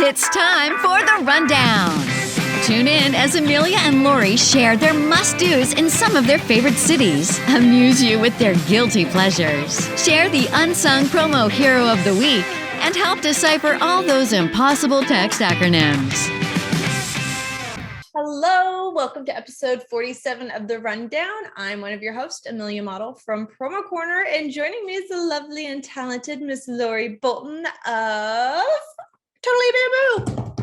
It's time for the rundown. Tune in as Amelia and Lori share their must-dos in some of their favorite cities, amuse you with their guilty pleasures, share the unsung promo hero of the week, and help decipher all those impossible text acronyms. Hello, welcome to episode 47 of The Rundown. I'm one of your hosts, Amelia Model from PROMOCORNER, and joining me is the lovely and talented Miss Lori Bolton of Totally Bamboo.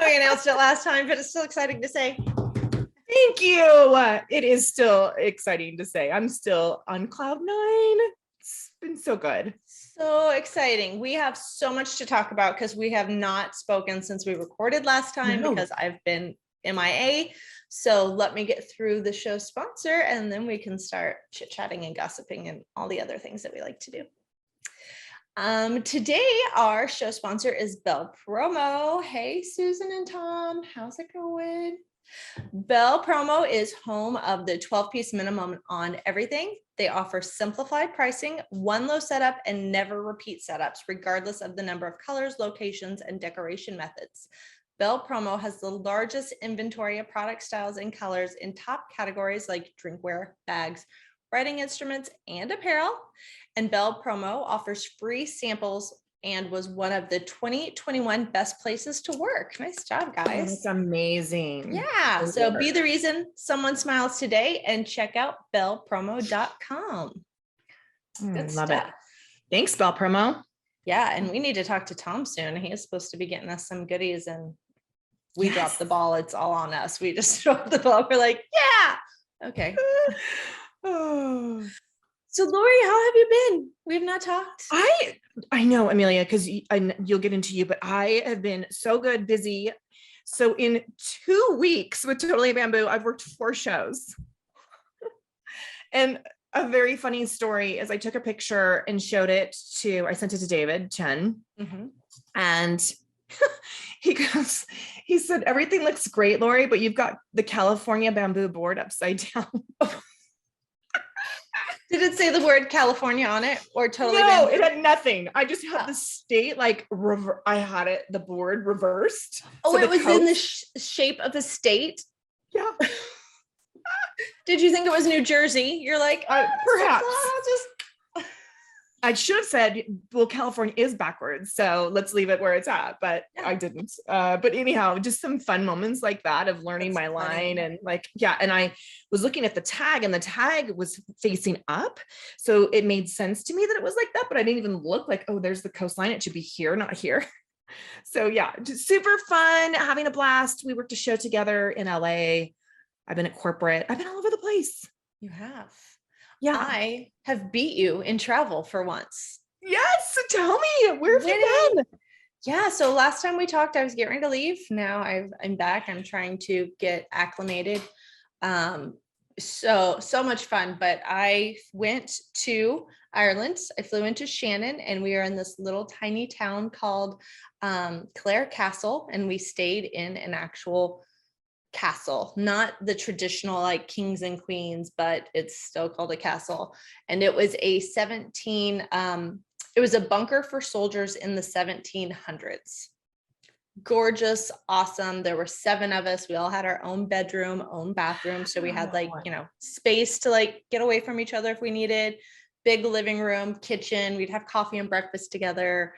We announced it last time, but it's still exciting to say. Thank you. It is still exciting to say. I'm still on cloud 9. It's been so good. So exciting. We have so much to talk about because we have not spoken since we recorded last time because I've been MIA. So let me get through the show sponsor and then we can start chit-chatting and gossiping and all the other things that we like to do. Today, our show sponsor is Bell Promo. Hey, Susan and Tom, how's it going? Bell Promo is home of the 12-piece minimum on everything. They offer simplified pricing, one low setup, and never repeat setups, regardless of the number of colors, locations, and decoration methods. Bell Promo has the largest inventory of product styles and colors in top categories like drinkware, bags, writing instruments, and apparel. And Bell Promo offers free samples and was one of the 2021 best places to work. Nice job, guys. That's amazing. Yeah. So be the reason someone smiles today and check out bellpromo.com. Good Love stuff. it. Thanks, Bell Promo. Yeah. And we need to talk to Tom soon. He is supposed to be getting us some goodies and we dropped the ball. It's all on us. We just dropped the ball. We're like, yeah. Okay. So Lori, how have you been? We have not talked. I know, Amelia, because you'll get into you, but I have been so good, busy. So in 2 weeks with Totally Bamboo, I've worked 4 shows. And a very funny story is I took a picture and I sent it to David Chen. Mm-hmm. And he said, everything looks great, Lori, but you've got the California bamboo board upside down. Did it say the word California on it or totally? No, it had nothing. I just had the state I had it, the board reversed. Oh, so it was in the shape of a state? Yeah. Did you think it was New Jersey? You're like, perhaps. I should have said, well, California is backwards, so let's leave it where it's at, but I didn't. But anyhow, just some fun moments like that of learning my line and and I was looking at the tag and the tag was facing up. So it made sense to me that it was like that, but I didn't even look like, oh, there's the coastline. It should be here, not here. So yeah, just super fun, having a blast. We worked a show together in LA. I've been at corporate. I've been all over the place. You have. Yeah. I have beat you in travel for once. Yes. So tell me, where have you been? Yeah. So last time we talked, I was getting ready to leave. Now I'm back. I'm trying to get acclimated. So much fun, but I went to Ireland. I flew into Shannon and we are in this little tiny town called Clare Castle. And we stayed in an actual castle, not the traditional like kings and queens, but it's still called a castle. And it was it was a bunker for soldiers in the 1700s. Gorgeous, awesome. There were 7 of us. We all had our own bedroom, own bathroom. So we had space to get away from each other if we needed. Big living room, kitchen. We'd have coffee and breakfast together,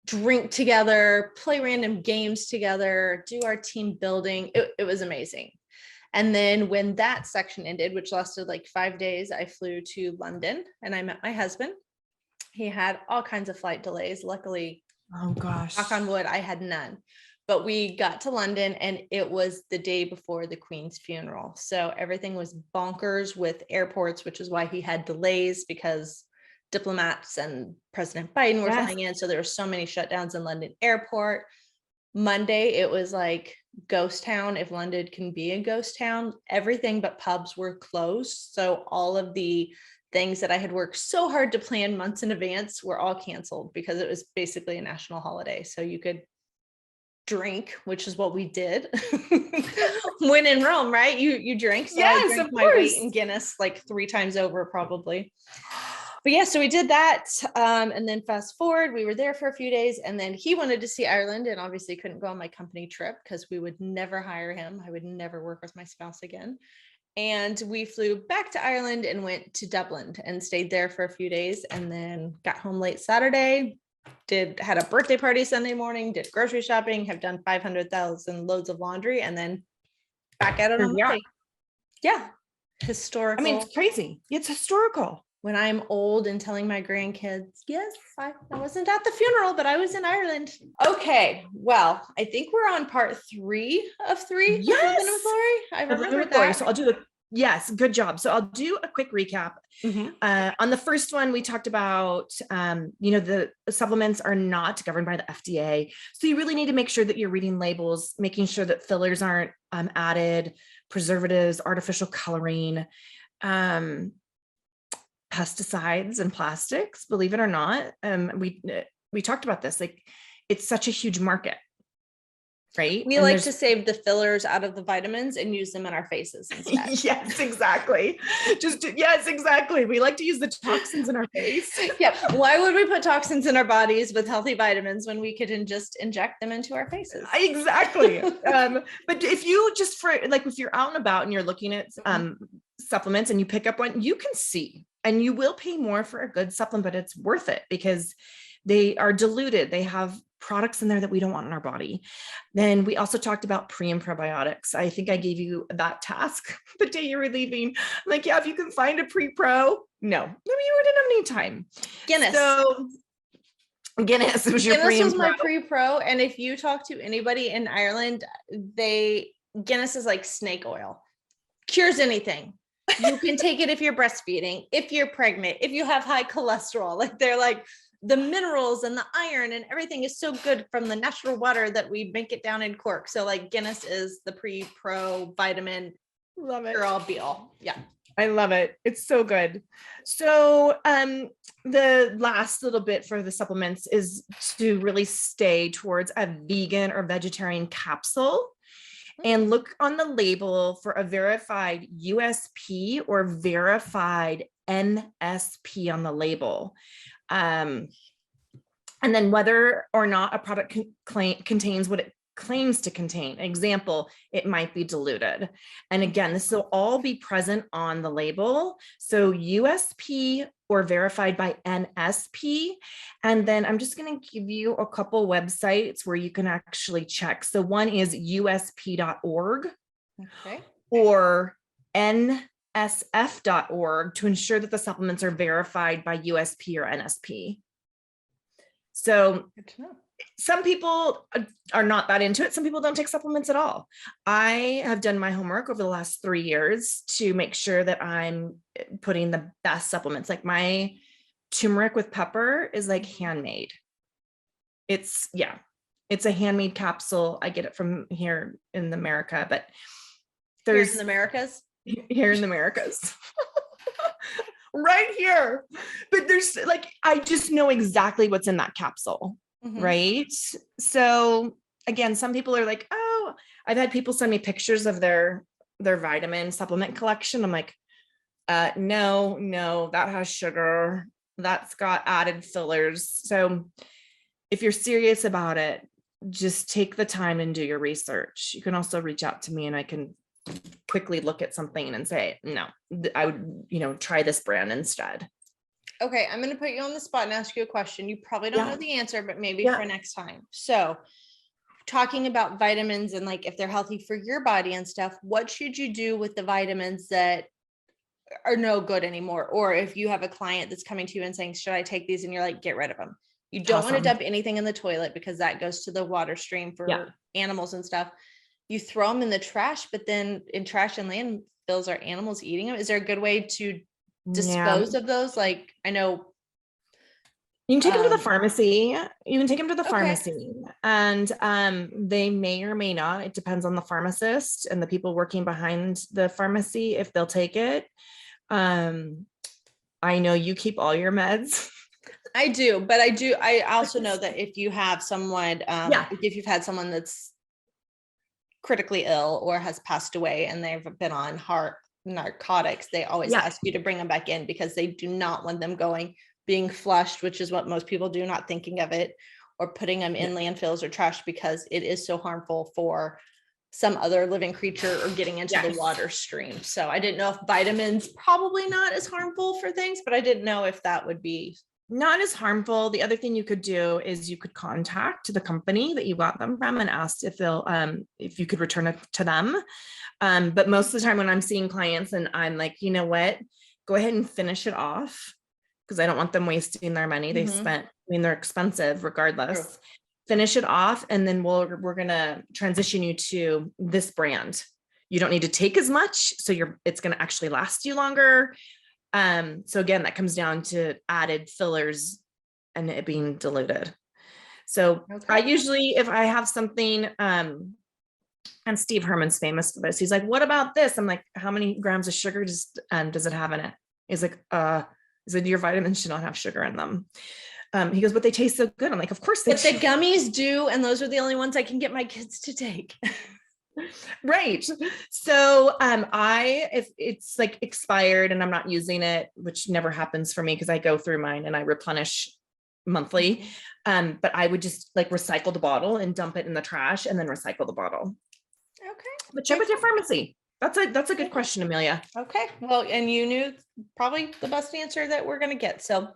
drink together, play random games together, do our team building. It was amazing. And then when that section ended, which lasted 5 days, I flew to London and I met my husband. He had all kinds of flight delays. Luckily, oh gosh, knock on wood, I had none. But we got to London and it was the day before the Queen's funeral. So everything was bonkers with airports, which is why he had delays because diplomats and President Biden were flying in. So there were so many shutdowns in London airport. Monday, it was like ghost town. If London can be a ghost town, everything but pubs were closed. So all of the things that I had worked so hard to plan months in advance were all canceled because it was basically a national holiday. So you could drink, which is what we did. When in Rome, right? You drink. So yes, I drank my weight in Guinness 3 times over probably. But yeah, so we did that. And then fast forward, we were there for a few days, and then he wanted to see Ireland and obviously couldn't go on my company trip because we would never hire him. I would never work with my spouse again. And we flew back to Ireland and went to Dublin and stayed there for a few days, and then got home late Saturday, had a birthday party Sunday morning, did grocery shopping, have done 500,000 loads of laundry, and then back at it on Monday. Yeah. Historical. I mean, it's crazy. It's historical. When I'm old and telling my grandkids, yes, I wasn't at the funeral, but I was in Ireland. Okay, well, I think we're on part 3 of 3. Yes. Living with Lori. I remember that. So I'll do yes, good job. So I'll do a quick recap. On the first one, we talked about, the supplements are not governed by the FDA. So you really need to make sure that you're reading labels, making sure that fillers aren't added, preservatives, artificial coloring, pesticides and plastics, believe it or not. We talked about this, like it's such a huge market, right? We like to save the fillers out of the vitamins and use them in our faces instead. Yes, exactly. Yes, exactly. We like to use the toxins in our face. Yeah. Why would we put toxins in our bodies with healthy vitamins when we could just inject them into our faces? Exactly. But if you if you're out and about and you're looking at supplements and you pick up one, you can see, and you will pay more for a good supplement, but it's worth it because they are diluted. They have products in there that we don't want in our body. Then we also talked about pre and probiotics. I think I gave you that task the day you were leaving. I'm like, yeah, if you can find a pre-pro. No, I mean, you didn't have any time. Guinness. So Guinness was your pre and was my pre-pro. And if you talk to anybody in Ireland, Guinness is like snake oil. Cures anything. You can take it if you're breastfeeding, if you're pregnant, if you have high cholesterol. Like they're like the minerals and the iron and everything is so good from the natural water that we make it down in Cork. So like Guinness is the pre-pro vitamin. Love it. All be all. Yeah. I love it. It's so good. So the last little bit for the supplements is to really stay towards a vegan or vegetarian capsule. And look on the label for a verified USP or verified NSP on the label. And then whether or not a product contains what it claims to contain. Example, it might be diluted. And again, this will all be present on the label. So USP or verified by NSP. And then I'm just going to give you a couple websites where you can actually check. So one is usp.org or nsf.org to ensure that the supplements are verified by USP or NSP. So some people are not that into it. Some people don't take supplements at all. I have done my homework over the last 3 years to make sure that I'm putting the best supplements. Like my turmeric with pepper is like handmade. It's a handmade capsule. I get it from here in America, but there's here in the Americas. Right here. But there's I just know exactly what's in that capsule. Right. So again, some people are like, oh, I've had people send me pictures of their vitamin supplement collection. I'm like, no, that has sugar. That's got added fillers. So if you're serious about it, just take the time and do your research. You can also reach out to me and I can quickly look at something and say, no, I would, try this brand instead. Okay, I'm going to put you on the spot and ask you a question. You probably don't know the answer, but maybe for next time. So talking about vitamins and if they're healthy for your body and stuff, what should you do with the vitamins that are no good anymore? Or if you have a client that's coming to you and saying, should I take these? And you're like, get rid of them. You don't want to dump anything in the toilet because that goes to the water stream for animals and stuff. You throw them in the trash, but then in trash and landfills, are animals eating them? Is there a good way to dispose of those? I know you can take them to the pharmacy. And they may or may not, it depends on the pharmacist and the people working behind the pharmacy if they'll take it. I know you keep all your meds. I do, but I also know that if you have someone if you've had someone that's critically ill or has passed away and they've been on heart narcotics, they always ask you to bring them back in because they do not want them being flushed, which is what most people do, not thinking of it, or putting them in landfills or trash because it is so harmful for some other living creature or getting into the water stream. So I didn't know if vitamins, probably not as harmful for things, but I didn't know if that would be not as harmful. The other thing you could do is you could contact the company that you got them from and ask if they'll, if you could return it to them. But most of the time when I'm seeing clients and I'm like, you know what, go ahead and finish it off because I don't want them wasting their money. They spent, I mean, they're expensive regardless. True. Finish it off. And then we're going to transition you to this brand. You don't need to take as much. So it's going to actually last you longer. So again, that comes down to added fillers and it being diluted. So I usually, if I have something, and Steve Herman's famous for this, he's like, what about this? I'm like, how many grams of sugar does it have in it? He's like, he said, your vitamins should not have sugar in them. He goes, but they taste so good. I'm like, of course they do. But the gummies do. And those are the only ones I can get my kids to take. Right. So, if it's like expired and I'm not using it, which never happens for me because I go through mine and I replenish monthly. But I would just like recycle the bottle and dump it in the trash and then recycle the bottle. Okay. But check with your pharmacy. That's a good question, Amelia. Okay. Well, and you knew probably the best answer that we're going to get. So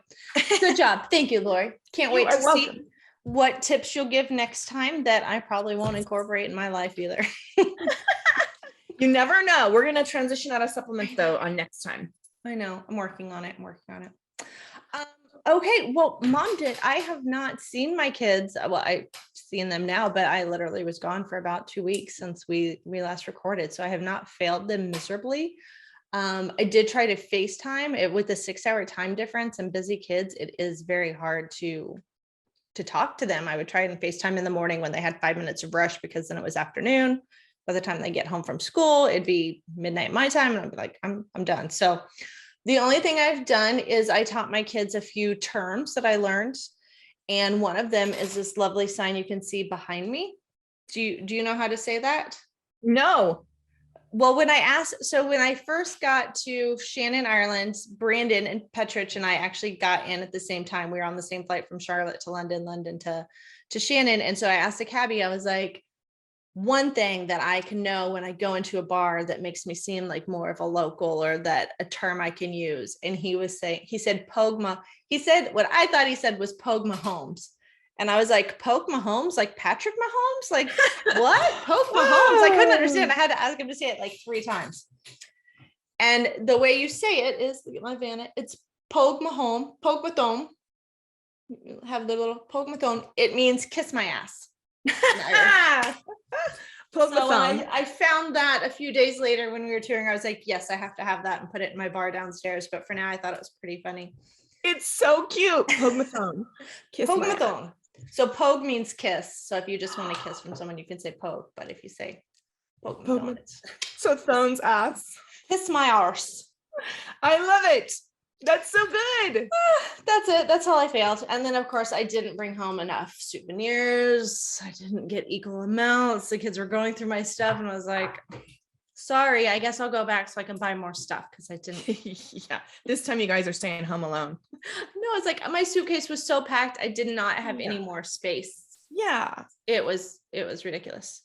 good job. Thank you, Lori. Can't wait to see what tips you'll give next time that I probably won't incorporate in my life either. You never know. We're going to transition out of supplements though on next time. I know. I'm working on it. Okay. Well, I have not seen my kids. Well, I've seen them now, but I literally was gone for about 2 weeks since we last recorded. So I have not failed them miserably. I did try to FaceTime it with the 6-hour time difference and busy kids. It is very hard to talk to them. I would try and FaceTime in the morning when they had 5 minutes of rush because then it was afternoon. By the time they get home from school, it'd be midnight my time. And I'd be like, I'm done. So the only thing I've done is I taught my kids a few terms that I learned. And one of them is this lovely sign you can see behind me. Do you know how to say that? No. Well, when I first got to Shannon, Ireland, Brandon and Petrich and I actually got in at the same time. We were on the same flight from Charlotte to London to Shannon. And so I asked the cabbie, I was like, one thing that I can know when I go into a bar that makes me seem like more of a local or that a term I can use. And he said, Pogma. He said, what I thought he said was Pogue Mahomes. And I was like, Poke Mahomes, like Patrick Mahomes? Like what? Poke Mahomes? I couldn't understand. I had to ask him to say it like 3 times. And the way you say it is, look at my Vanna, it's Pogue Mahomes, Pogue Mathome. Have the little Pogue Mathome. It means kiss my ass. I found that a few days later when we were touring. I was like, yes, I have to have that and put it in my bar downstairs. But for now, I thought it was pretty funny. It's so cute. Pogue Mathone. Pogue Mathone. So pogue means kiss. So if you just want to kiss from someone, you can say pogue. But if you say pogue Mathone, so Thone's ass. Kiss my arse. I love it. That's so good. That's it. That's all I failed. And then, of course, I didn't bring home enough souvenirs. I didn't get equal amounts. The kids were going through my stuff and I was like, sorry, I guess I'll go back so I can buy more stuff because I didn't. Yeah. This time you guys are staying home alone. No, it's like my suitcase was so packed. I did not have any more space. Yeah. It was ridiculous.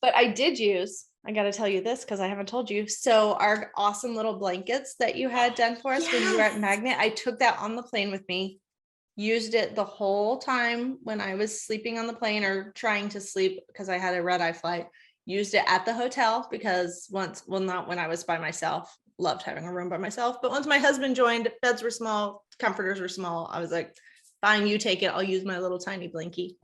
But I did use, I got to tell you this because I haven't told you. So our awesome little blankets that you had done for us when you were at Magnet, I took that on the plane with me, used it the whole time when I was sleeping on the plane or trying to sleep because I had a red-eye flight, used it at the hotel because not when I was by myself, loved having a room by myself. But once my husband joined, beds were small, comforters were small. I was like, fine, you take it. I'll use my little tiny blankie.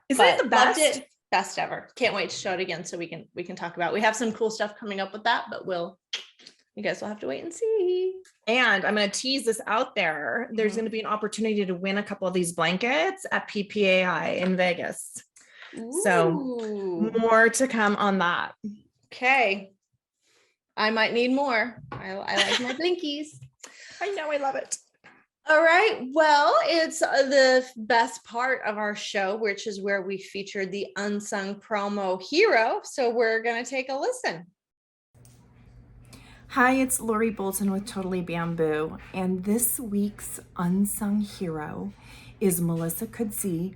Isn't it the best? Loved it. Best ever. Can't wait to show it again so we can talk about it. We have some cool stuff coming up with that, but you guys will have to wait and see. And I'm going to tease this out there. There's going to be an opportunity to win a couple of these blankets at PPAI in Vegas. Ooh. So more to come on that. Okay. I might need more. I like my blinkies. I know. I love it. All right. Well, it's the best part of our show, which is where we featured the unsung promo hero. So we're going to take a listen. Hi, it's Lori Bolton with Totally Bamboo, and this week's unsung hero is Melissa Kudzi,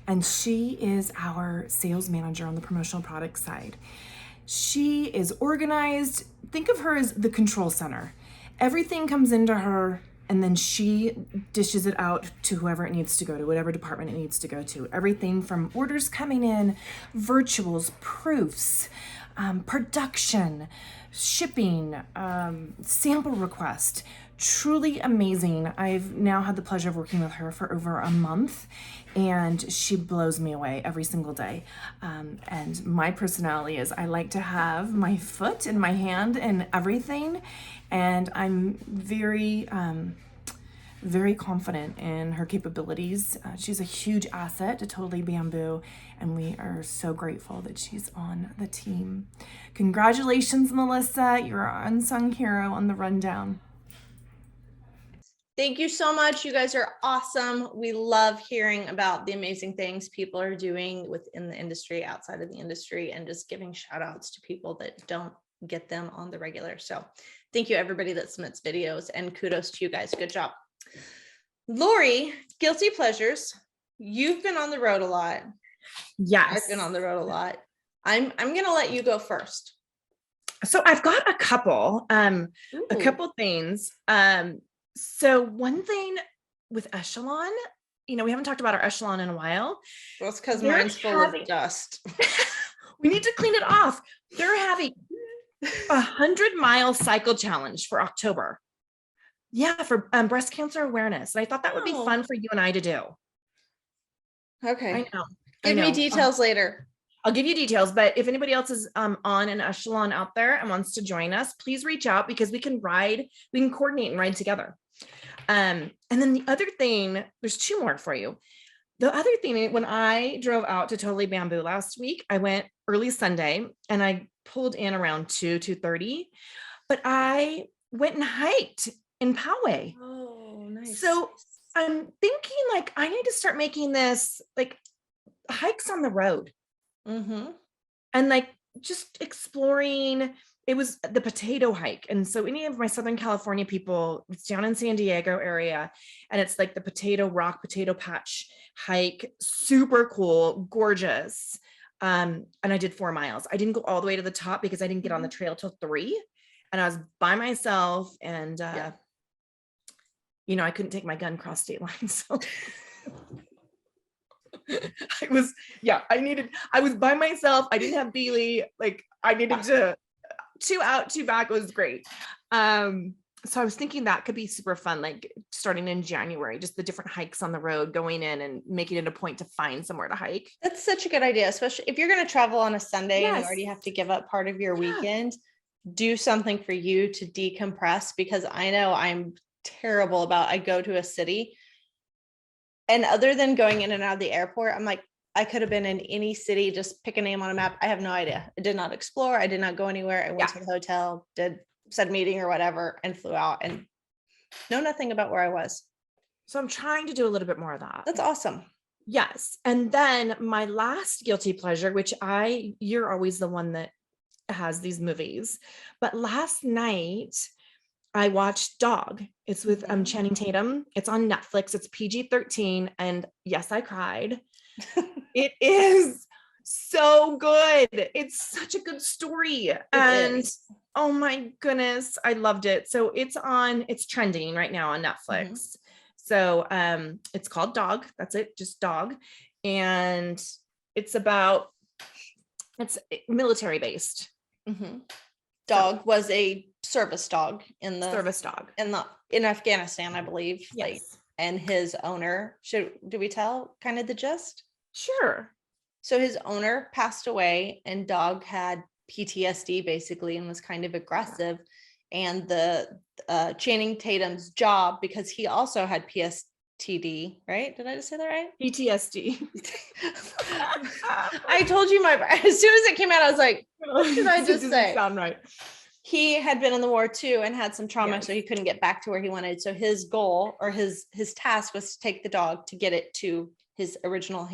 and she is our sales manager on the promotional product side. She is organized. Think of her as the control center. Everything comes into her, and then she dishes it out to whoever it needs to go to, whatever department it needs to go to. Everything from orders coming in, virtuals, proofs, production, shipping, sample request. Truly amazing. I've now had the pleasure of working with her for over a month, and she blows me away every single day. And my personality is I like to have my foot and my hand in everything, and I'm very confident in her capabilities. She's a huge asset to Totally Bamboo, and we are so grateful that she's on the team. Congratulations, Melissa. You're our unsung hero on the rundown. Thank you so much. You guys are awesome. We love hearing about the amazing things people are doing within the industry, outside of the industry, and just giving shout outs to people that don't get them on the regular. So thank you everybody that submits videos, and kudos to you guys. Good job. Lori, guilty pleasures. You've been on the road a lot. Yes. I've been on the road a lot. I'm going to let you go first. So I've got a couple things. So one thing with Echelon, we haven't talked about our Echelon in a while. Well, it's because mine's full of dust. We need to clean it off. They're having 100-mile cycle challenge for October. Yeah, for breast cancer awareness. And I thought that would be fun for you and I to do. Okay. I know. Give me details later. I'll give you details, but if anybody else is on an Echelon out there and wants to join us, please reach out, because we can coordinate and ride together. And then the other thing, there's two more for you. The other thing, when I drove out to Totally Bamboo last week, I went early Sunday and I pulled in around 2:30, but I went and hiked in Poway. Oh, nice. So I'm thinking I need to start making this hikes on the road. Mm-hmm. And just exploring. It was the potato hike. And so any of my Southern California people, it's down in San Diego area, and it's the potato patch hike. Super cool, gorgeous. And I did 4 miles. I didn't go all the way to the top because I didn't get on the trail till 3, and I was by myself, and I couldn't take my gun across state lines. So I was by myself. I didn't have Beely. I needed to 2 out, 2 back. It was great. So I was thinking that could be super fun, starting in January, just the different hikes on the road, going in and making it a point to find somewhere to hike. That's such a good idea, especially if you're going to travel on a Sunday and you already have to give up part of your weekend. Do something for you to decompress, because I know I'm terrible about, I go to a city, and other than going in and out of the airport, I'm I could have been in any city, just pick a name on a map. I have no idea. I did not explore. I did not go anywhere. I went to the hotel, did said meeting or whatever, and flew out and know nothing about where I was. So I'm trying to do a little bit more of that. That's awesome. Yes. And then my last guilty pleasure, which you're always the one that has these movies, but last night I watched Dog. It's with Channing Tatum. It's on Netflix. It's PG-13. And yes, I cried. It is so good. It's such a good story. Oh my goodness, I loved it. So it's trending right now on Netflix. So it's called Dog. That's it, just Dog. And it's military based. Dog was a service dog in Afghanistan, I believe. Yes. And his owner, do we tell kind of the gist? Sure. So his owner passed away, and Dog had PTSD basically and was kind of aggressive. And the Channing Tatum's job, because he also had PTSD, right? Did I just say that right? PTSD. I told you as soon as it came out, I was like, what did I just say? Sound right. He had been in the war too and had some trauma, so he couldn't get back to where he wanted. So his goal, or his task, was to take the dog to get it to his original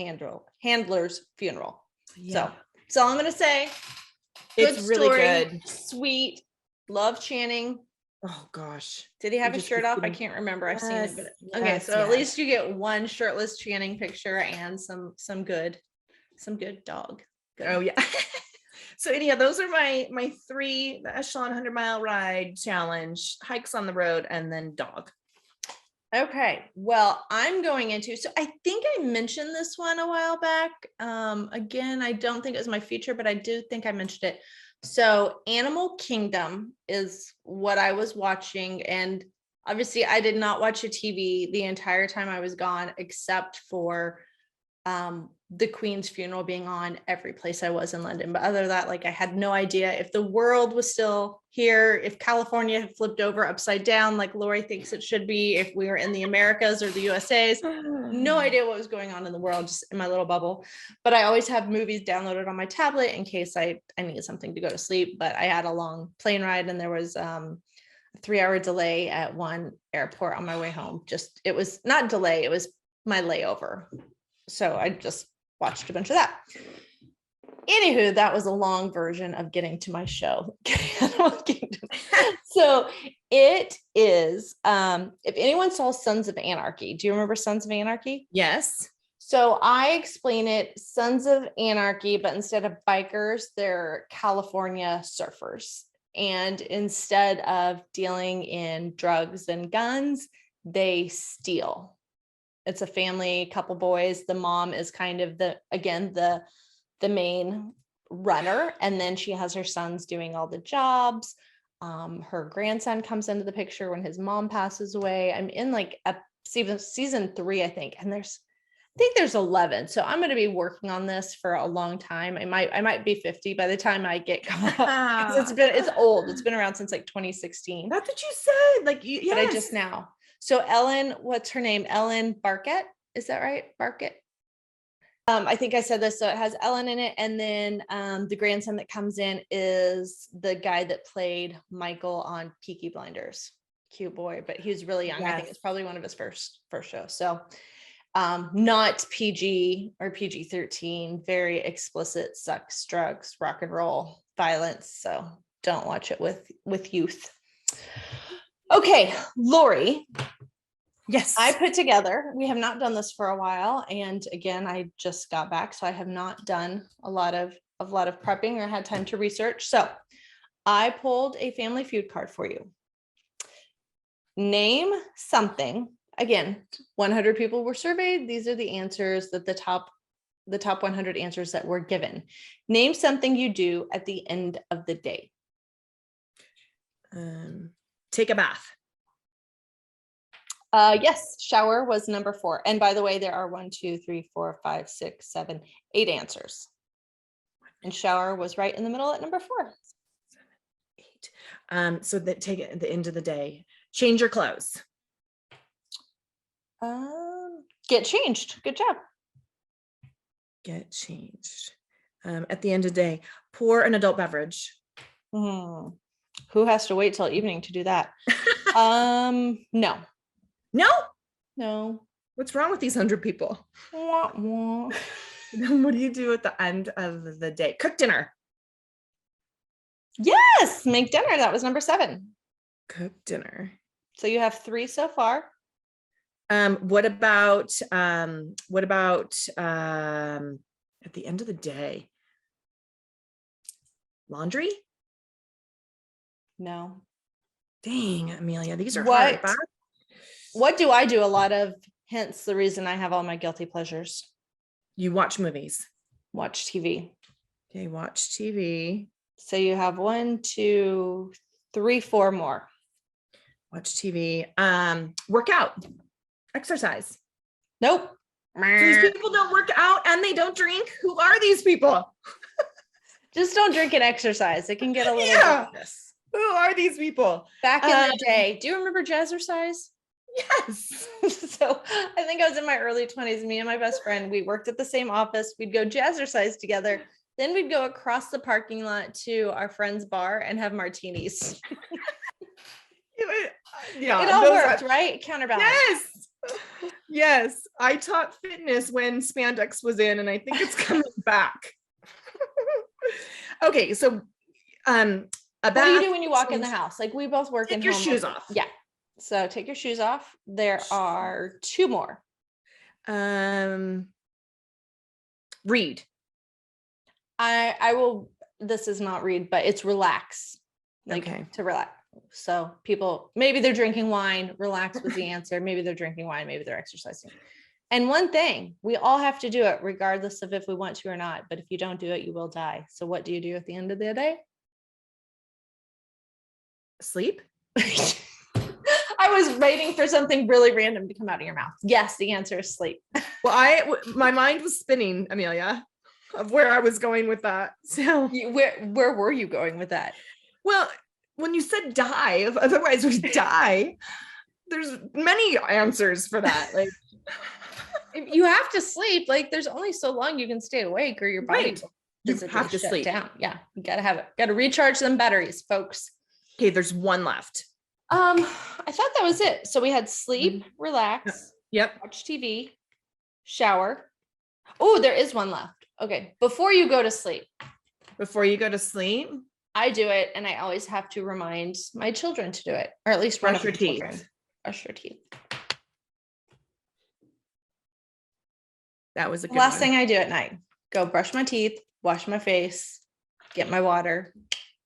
handler's funeral. So that's all I'm going to say. It's really good. Sweet. Love Channing. Oh gosh. Did he have We a just shirt keep off? I getting- can't remember. I've seen it, but okay. Yes, So at yes. least you get one shirtless Channing picture and some good dog. Good. Oh yeah. So anyhow, those are my three: the Echelon 100-mile ride challenge, hikes on the road, and then dog. Okay. Well, I'm going into, so I think I mentioned this one a while back. Again, I don't think it was my feature, but I do think I mentioned it. So Animal Kingdom is what I was watching. And obviously I did not watch a TV the entire time I was gone, except for the Queen's funeral being on every place I was in London. But other than that, like I had no idea if the world was still here, if California had flipped over upside down, like Lori thinks it should be, if we were in the Americas or the USA's. No idea what was going on in the world, just in my little bubble. But I always have movies downloaded on my tablet in case I needed something to go to sleep. But I had a long plane ride and there was a 3-hour delay at one airport on my way home. Just, it was not delay, it was my layover. So I just watched a bunch of that. Anywho, that was a long version of getting to my show. So it is, if anyone saw Sons of Anarchy, do you remember Sons of Anarchy? Yes. So I explain it, Sons of Anarchy, but instead of bikers, they're California surfers. And instead of dealing in drugs and guns, they steal. It's a family, couple boys. The mom is kind of the main runner. And then she has her sons doing all the jobs. Her grandson comes into the picture when his mom passes away. I'm in like season 3, I think. And I think there's 11. So I'm going to be working on this for a long time. I might be 50 by the time I get caught up. It's old. It's been around since like 2016. That's what you said. Like you, yes. But I just now. So Ellen, what's her name? Ellen Barkett. Is that right? Barkett. I think I said this. So it has Ellen in it. And then the grandson that comes in is the guy that played Michael on Peaky Blinders. Cute boy, but he was really young. Yes. I think it's probably one of his first shows. So not PG or PG-13, very explicit, sex, drugs, rock and roll, violence. So don't watch it with youth. Okay, Lori. Yes. I put together, we have not done this for a while. And again, I just got back, so I have not done a lot of prepping or had time to research. So I pulled a Family Feud card for you. Name something. Again, 100 people were surveyed. These are the answers that the top 100 answers that were given. Name something you do at the end of the day. Take a bath. Yes, shower was number 4. And by the way, there are 1, 2, 3, 4, 5, 6, 7, 8 answers. And shower was right in the middle at number 4. 7, 8. So that take it at the end of the day. Change your clothes. Get changed. Good job. Get changed. At the end of the day, pour an adult beverage. Who has to wait till evening to do that? No. What's wrong with these 100 people? Then what do you do at the end of the day? Cook dinner. Yes, make dinner. That was number 7. Cook dinner. So you have 3 so far. What about at the end of the day? Laundry? No. Dang, Amelia, these are hard. What do I do a lot of? Hence the reason I have all my guilty pleasures. You watch movies. Watch TV. Okay, watch TV. So you have 1, 2, 3, 4 more. Watch TV. Work out. Exercise. Nope. So these people don't work out and they don't drink. Who are these people? Just don't drink and exercise. It can get a little dangerous. Who are these people? Back in the day, do you remember Jazzercise? Yes. So I think I was in my early 20s. Me and my best friend, we worked at the same office. We'd go Jazzercise together. Then we'd go across the parking lot to our friend's bar and have martinis. Yeah, it all worked, right? Counterbalance. Yes. I taught fitness when spandex was in, and I think it's coming back. Okay, so a What do you bath. do when you walk in the house? Like we both work in Take your home. shoes off. Yeah. So take your shoes off. There are 2 more. Read. I will, this is not read, but it's relax. Like Okay. to relax. So people, maybe they're drinking wine, relax was the answer. Maybe they're drinking wine, maybe they're exercising. And one thing, we all have to do it regardless of if we want to or not. But if you don't do it, you will die. So what do you do at the end of the day? Sleep. I was waiting for something really random to come out of your mouth. Yes, the answer is sleep. Well, my mind was spinning, Amelia, of where I was going with that. So Where were you going with that? well, when you said die, otherwise we die, there's many answers for that. Like If you have to sleep, like there's only so long you can stay awake or your body Right. You physically have to shut sleep. down. Yeah, you gotta have it. Gotta recharge them batteries, folks. Okay, there's one left. I thought that was it. So we had sleep, relax, Yep. watch TV, shower. Oh, there is one left. Okay, before you go to sleep, Before you go to sleep, I do it, and I always have to remind my children to do it, or at least one brush of your my teeth. children. Brush your teeth. That was a good Last one. thing I do at night, go brush my teeth, wash my face, get my water,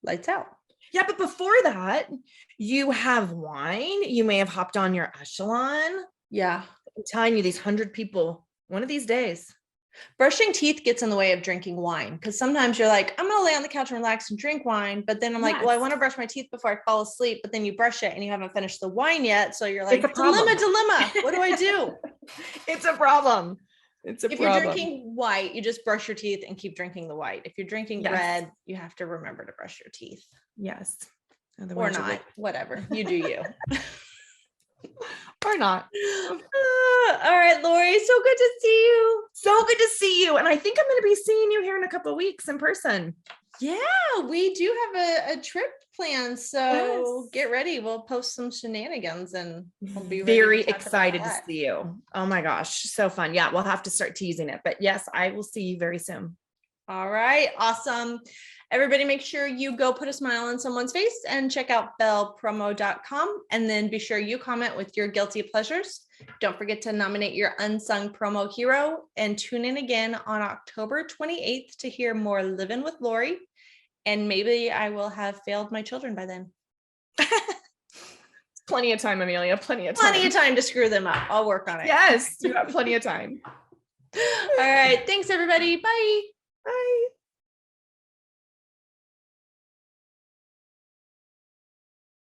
lights out. Yeah, but before that, you have wine. You may have hopped on your echelon. Yeah. I'm telling you, these 100 people, one of these days. Brushing teeth gets in the way of drinking wine because sometimes you're like, I'm going to lay on the couch and relax and drink wine. But then I'm like, well, I Yes. want to brush my teeth before I fall asleep. But then you brush it and you haven't finished the wine yet. So you're like, It's a problem. dilemma. What do I do? It's a problem. It's a If problem. you're drinking white, you just brush your teeth and keep drinking the white. If you're drinking Yes. red, you have to remember to brush your teeth. Yes. Or Otherwise you're not, whatever. You do you. or not. All right, Lori, so good to see you. So good to see you. And I think I'm going to be seeing you here in a couple of weeks in person. Yeah, we do have a trip planned. So Yes. get ready. We'll post some shenanigans and we'll be ready Very to talk about excited to that. see you. Oh my gosh. So fun. Yeah. We'll have to start teasing it, but yes, I will see you very soon. All right, awesome. Everybody make sure you go put a smile on someone's face and check out bellpromo.com, and then be sure you comment with your guilty pleasures. Don't forget to nominate your unsung promo hero, and tune in again on October 28th to hear more Living with Lori. And maybe I will have failed my children by then. Plenty of time, Amelia. Plenty of time. Plenty of time to screw them up. I'll work on it. Yes. You got plenty of time. All right. Thanks, everybody. Bye. Bye.